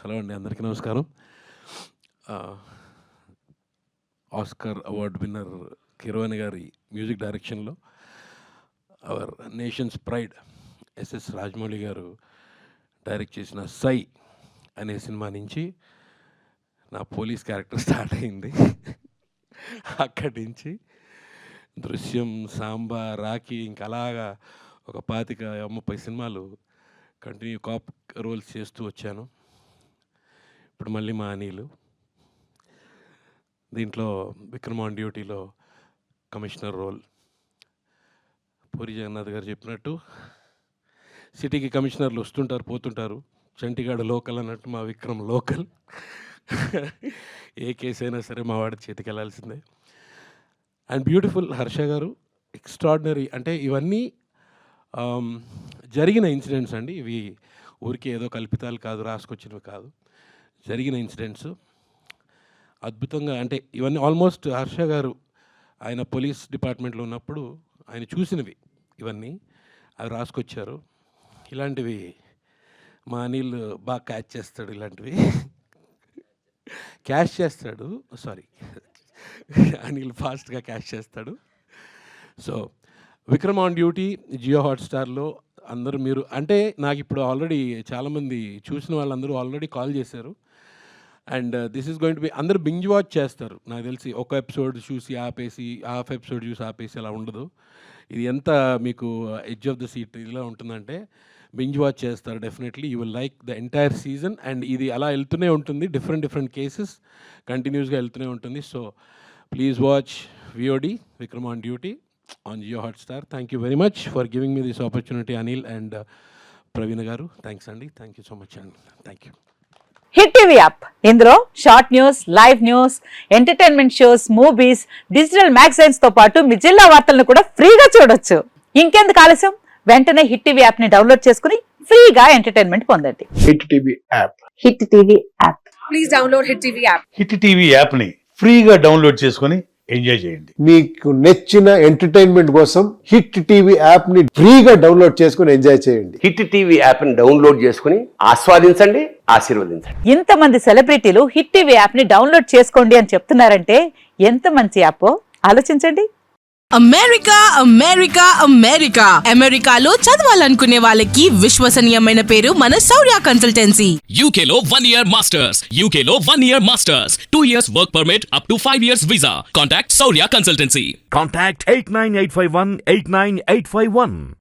Hello అండి, అందరికీ నమస్కారం. ఆస్కార్ అవార్డ్ విన్నర్ కిరవాణి గారి మ్యూజిక్ డైరెక్షన్లో our nation's pride SS Rajamouli గారు డైరెక్ట్ చేసిన సై అనే సినిమా నుంచి నా పోలీస్ క్యారెక్టర్ స్టార్ట్ అయింది. అక్కడి నుంచి దృశ్యం, సాంబా, రాఖీ, ఇంకా అలాగా ఒక 25-30 సినిమాలు కంటిన్యూ కాప్ రోల్స్ చేస్తూ వచ్చాను. ఇప్పుడు మళ్ళీ మా అనిల్ దీంట్లో విక్రమ్ ఆన్ డ్యూటీలో కమిషనర్ రోల్. పూరి జగన్నాథ్ గారు చెప్పినట్టు సిటీకి కమిషనర్లు వస్తుంటారు, పోతుంటారు. చంటిగాడు లోకల్ అన్నట్టు మా విక్రమ్ లోకల్. ఏ కేసు అయినా సరే మా వాడి చేతికి వెళ్ళాల్సిందే. అండ్ బ్యూటిఫుల్ హర్ష గారు, ఎక్స్ట్రాడినరీ. అంటే ఇవన్నీ జరిగిన ఇన్సిడెంట్స్ అండి. ఇవి ఊరికే ఏదో కల్పితాలు కాదు, రాసుకొచ్చినవి కాదు, జరిగిన ఇన్సిడెంట్స్. అద్భుతంగా, అంటే ఇవన్నీ ఆల్మోస్ట్ హర్ష గారు ఆయన పోలీస్ డిపార్ట్మెంట్లో ఉన్నప్పుడు ఆయన చూసినవి ఇవన్నీ, అవి రాసుకొచ్చారు. ఇలాంటివి మా అనిల్ బాగా క్యాచ్ చేస్తాడు. ఇలాంటివి క్యాష్ చేస్తాడు, సారీ, అనిల్ ఫాస్ట్గా క్యాష్ చేస్తాడు. So Vikram on duty Jio హాట్స్టార్లో అందరూ మీరు, అంటే నాకు ఇప్పుడు ఆల్రెడీ చాలామంది చూసిన వాళ్ళందరూ ఆల్రెడీ కాల్ చేశారు. And this is going to be, అందరూ బింజ్ వాచ్ చేస్తారు నాకు తెలిసి. ఒక ఎపిసోడ్ చూసి ఆపేసి, హాఫ్ ఎపిసోడ్ చూసి ఆపేసి అలా ఉండదు. ఇది ఎంత మీకు ఎడ్జ్ ఆఫ్ ద సీట్ ఇలా ఉంటుందంటే బింజ్ వాచ్ చేస్తారు definitely. You will like the entire season. అండ్ ఇది అలా వెళ్తూనే ఉంటుంది, డిఫరెంట్ కేసెస్ కంటిన్యూస్గా వెళ్తూనే ఉంటుంది. So please watch VOD Vikram on duty on Jio Hotstar. Thank you very much for giving me this opportunity Anil and Praveen గారు. థ్యాంక్స్ అండి, థ్యాంక్ యూ సో మచ్ అండి, thank you. Hit TV app, ఇందులో short news, live news, entertainment shows, movies, digital magazines తో పాటు మీ జిల్లా వార్తలను కూడా ఫ్రీగా చూడొచ్చు. ఇంకెందుకు ఆలస్యం, వెంటనే హిట్ టీవీ యాప్ ని డౌన్లోడ్ చేసుకుని ఫ్రీగా ఎంటర్టైన్మెంట్ పొందండి. Hit TV app, hit TV app, please download hit TV app. Hit TV app ని ఫ్రీగా డౌన్లోడ్ చేసుకొని ఎంజాయ్ చేయండి. మీకు నచ్చిన ఎంటర్టైన్మెంట్ కోసం హిట్ టీవీ యాప్ ని ఫ్రీగా డౌన్లోడ్ చేసుకుని ఎంజాయ్ చేయండి. హిట్ టీవీ యాప్ ని డౌన్లోడ్ చేసుకుని ఆస్వాదించండి, ఆశీర్వదించండి. ఇంతమంది సెలబ్రిటీలు హిట్ టీవీ యాప్ ని డౌన్లోడ్ చేసుకోండి అని చెప్తున్నారంటే ఎంత మంచి యాప్ ఆలోచించండి. అమెరికా అమెరికా అమెరికా అమెరికాలో చదవాలనుకునే వాళ్ళకి విశ్వసనీయమైన పేరు మన శౌర్య కన్సల్టెన్సీ. UK లో 1 year masters, UK లో 1 year masters, 2 years work permit up to 5 years visa. Contact Saurya Consultancy. Contact 89851 89851.